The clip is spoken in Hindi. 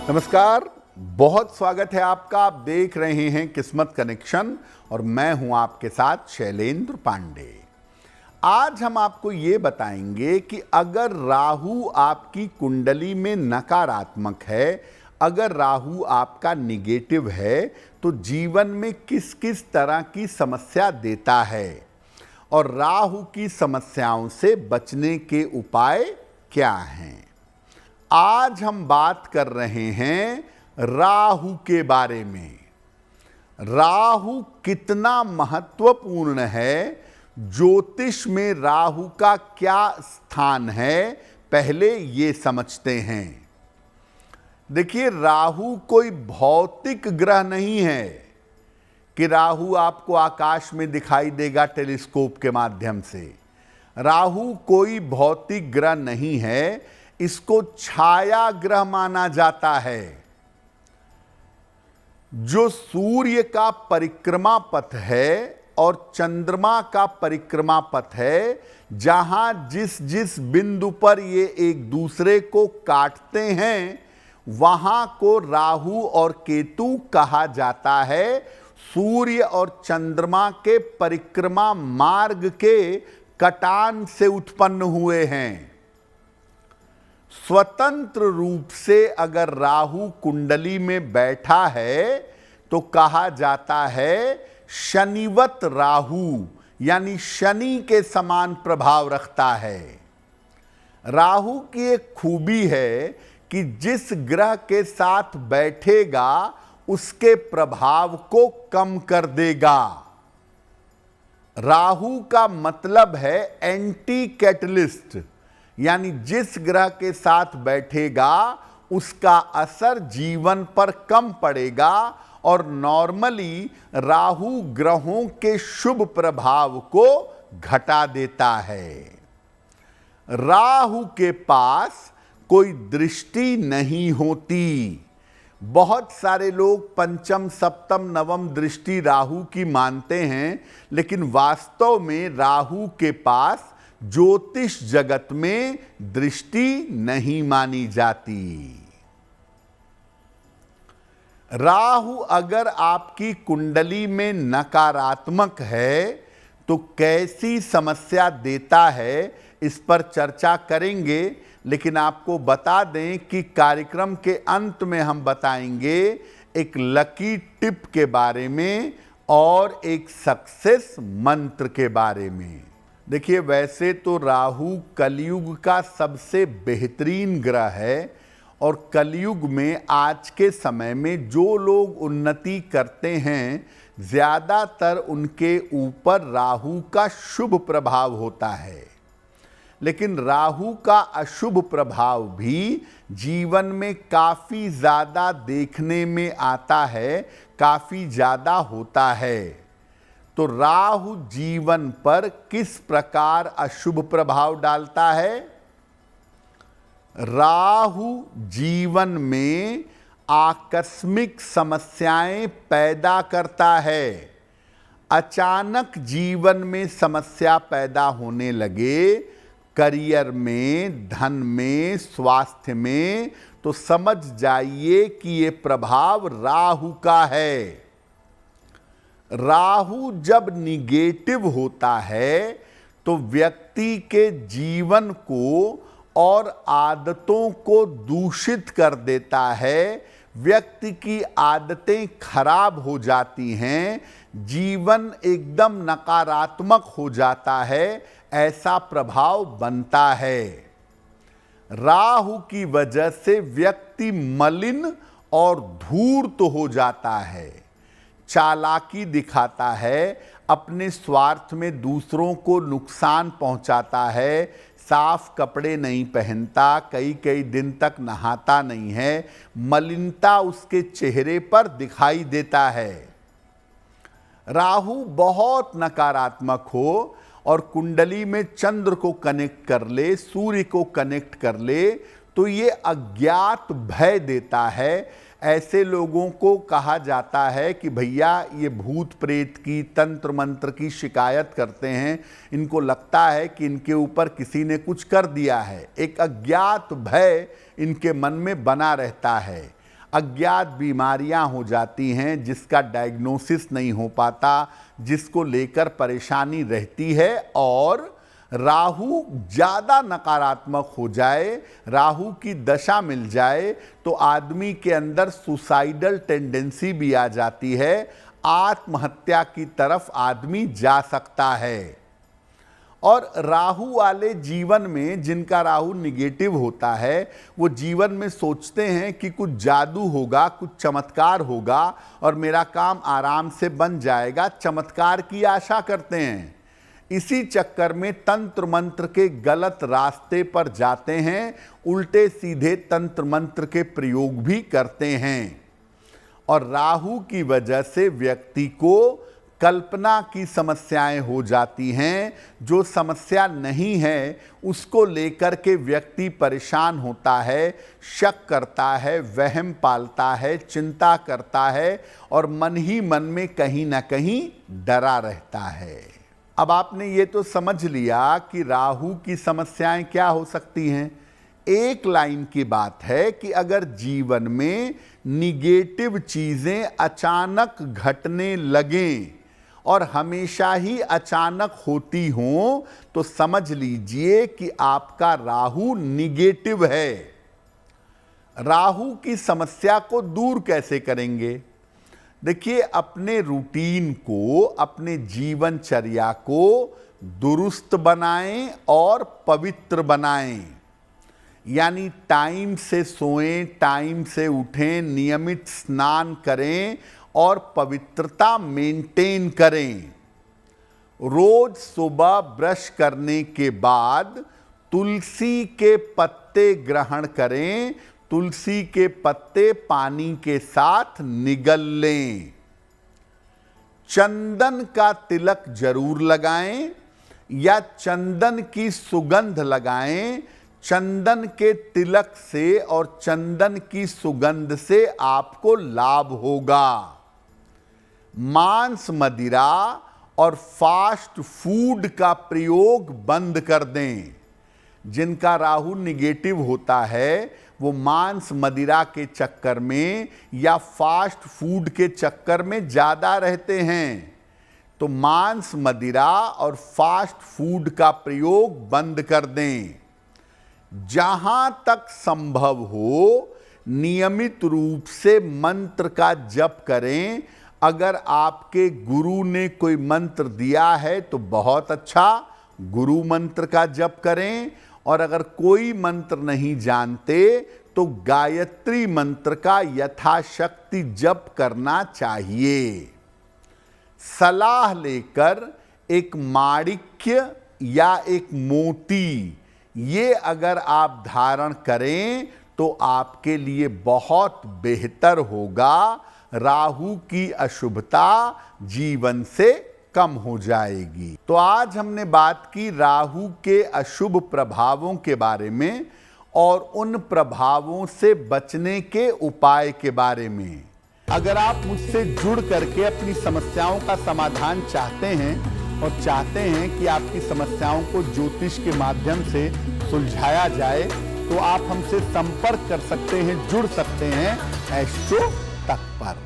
नमस्कार, बहुत स्वागत है आपका। आप देख रहे हैं किस्मत कनेक्शन और मैं हूं आपके साथ शैलेंद्र पांडे। आज हम आपको ये बताएंगे कि अगर राहु आपकी कुंडली में नकारात्मक है, अगर राहु आपका निगेटिव है, तो जीवन में किस किस तरह की समस्या देता है और राहु की समस्याओं से बचने के उपाय क्या हैं। आज हम बात कर रहे हैं राहु के बारे में। राहु कितना महत्वपूर्ण है, ज्योतिष में राहु का क्या स्थान है, पहले ये समझते हैं। देखिए, राहु कोई भौतिक ग्रह नहीं है कि राहु आपको आकाश में दिखाई देगा टेलीस्कोप के माध्यम से। राहु कोई भौतिक ग्रह नहीं है, इसको छाया ग्रह माना जाता है। जो सूर्य का परिक्रमा पथ है और चंद्रमा का परिक्रमा पथ है, जहां जिस जिस बिंदु पर ये एक दूसरे को काटते हैं, वहां को राहु और केतु कहा जाता है। सूर्य और चंद्रमा के परिक्रमा मार्ग के कटान से उत्पन्न हुए हैं। स्वतंत्र रूप से अगर राहु कुंडली में बैठा है तो कहा जाता है शनिवत राहु, यानी शनि के समान प्रभाव रखता है। राहु की एक खूबी है कि जिस ग्रह के साथ बैठेगा उसके प्रभाव को कम कर देगा। राहु का मतलब है एंटी कैटलिस्ट, यानी जिस ग्रह के साथ बैठेगा उसका असर जीवन पर कम पड़ेगा और नॉर्मली राहु ग्रहों के शुभ प्रभाव को घटा देता है। राहु के पास कोई दृष्टि नहीं होती। बहुत सारे लोग पंचम, सप्तम, नवम दृष्टि राहु की मानते हैं, लेकिन वास्तव में राहु के पास ज्योतिष जगत में दृष्टि नहीं मानी जाती। राहु अगर आपकी कुंडली में नकारात्मक है तो कैसी समस्या देता है, इस पर चर्चा करेंगे। लेकिन आपको बता दें कि कार्यक्रम के अंत में हम बताएंगे एक लकी टिप के बारे में और एक सक्सेस मंत्र के बारे में। देखिए, वैसे तो राहु कलयुग का सबसे बेहतरीन ग्रह है और कलयुग में आज के समय में जो लोग उन्नति करते हैं, ज़्यादातर उनके ऊपर राहु का शुभ प्रभाव होता है। लेकिन राहु का अशुभ प्रभाव भी जीवन में काफ़ी ज़्यादा देखने में आता है, काफ़ी ज़्यादा होता है। तो राहु जीवन पर किस प्रकार अशुभ प्रभाव डालता है? राहु जीवन में आकस्मिक समस्याएं पैदा करता है। अचानक जीवन में समस्या पैदा होने लगे, करियर में, धन में, स्वास्थ्य में, तो समझ जाइए कि ये प्रभाव राहु का है। राहु जब निगेटिव होता है तो व्यक्ति के जीवन को और आदतों को दूषित कर देता है। व्यक्ति की आदतें खराब हो जाती हैं, जीवन एकदम नकारात्मक हो जाता है, ऐसा प्रभाव बनता है। राहु की वजह से व्यक्ति मलिन और धूर्त हो जाता है, चालाकी दिखाता है, अपने स्वार्थ में दूसरों को नुकसान पहुंचाता है, साफ कपड़े नहीं पहनता, कई कई दिन तक नहाता नहीं है, मलिनता उसके चेहरे पर दिखाई देता है। राहु बहुत नकारात्मक हो और कुंडली में चंद्र को कनेक्ट कर ले, सूर्य को कनेक्ट कर ले, तो ये अज्ञात भय देता है। ऐसे लोगों को कहा जाता है कि भैया ये भूत प्रेत की, तंत्र मंत्र की शिकायत करते हैं, इनको लगता है कि इनके ऊपर किसी ने कुछ कर दिया है। एक अज्ञात भय इनके मन में बना रहता है। अज्ञात बीमारियां हो जाती हैं जिसका डायग्नोसिस नहीं हो पाता, जिसको लेकर परेशानी रहती है। और राहु ज़्यादा नकारात्मक हो जाए, राहु की दशा मिल जाए तो आदमी के अंदर सुसाइडल टेंडेंसी भी आ जाती है, आत्महत्या की तरफ आदमी जा सकता है। और राहु वाले जीवन में, जिनका राहु निगेटिव होता है, वो जीवन में सोचते हैं कि कुछ जादू होगा, कुछ चमत्कार होगा और मेरा काम आराम से बन जाएगा, चमत्कार की आशा करते हैं। इसी चक्कर में तंत्र मंत्र के गलत रास्ते पर जाते हैं, उल्टे सीधे तंत्र मंत्र के प्रयोग भी करते हैं। और राहु की वजह से व्यक्ति को कल्पना की समस्याएं हो जाती हैं। जो समस्या नहीं है उसको लेकर के व्यक्ति परेशान होता है, शक करता है, वहम पालता है, चिंता करता है और मन ही मन में कहीं ना कहीं डरा रहता है। अब आपने ये तो समझ लिया कि राहु की समस्याएं क्या हो सकती हैं। एक लाइन की बात है कि अगर जीवन में निगेटिव चीजें अचानक घटने लगें और हमेशा ही अचानक होती हों तो समझ लीजिए कि आपका राहु निगेटिव है। राहु की समस्या को दूर कैसे करेंगे? देखिए, अपने रूटीन को, अपने जीवनचर्या को दुरुस्त बनाएं और पवित्र बनाएं। यानी टाइम से सोएं, टाइम से उठें, नियमित स्नान करें और पवित्रता मेंटेन करें। रोज सुबह ब्रश करने के बाद तुलसी के पत्ते ग्रहण करें, तुलसी के पत्ते पानी के साथ निगल लें। चंदन का तिलक जरूर लगाएं या चंदन की सुगंध लगाएं। चंदन के तिलक से और चंदन की सुगंध से आपको लाभ होगा। मांस, मदिरा और फास्ट फूड का प्रयोग बंद कर दें। जिनका राहु निगेटिव होता है वो मांस, मदिरा के चक्कर में या फास्ट फूड के चक्कर में ज़्यादा रहते हैं। तो मांस, मदिरा और फास्ट फूड का प्रयोग बंद कर दें। जहां तक संभव हो नियमित रूप से मंत्र का जप करें। अगर आपके गुरु ने कोई मंत्र दिया है तो बहुत अच्छा, गुरु मंत्र का जप करें। और अगर कोई मंत्र नहीं जानते तो गायत्री मंत्र का यथाशक्ति जप करना चाहिए। सलाह लेकर एक माणिक्य या एक मोती, ये अगर आप धारण करें तो आपके लिए बहुत बेहतर होगा। राहु की अशुभता जीवन से कम हो जाएगी। तो आज हमने बात की राहु के अशुभ प्रभावों के बारे में और उन प्रभावों से बचने के उपाय के बारे में। अगर आप मुझसे जुड़ करके अपनी समस्याओं का समाधान चाहते हैं और चाहते हैं कि आपकी समस्याओं को ज्योतिष के माध्यम से सुलझाया जाए तो आप हमसे संपर्क कर सकते हैं, जुड़ सकते हैं एस्ट्रो तक पर।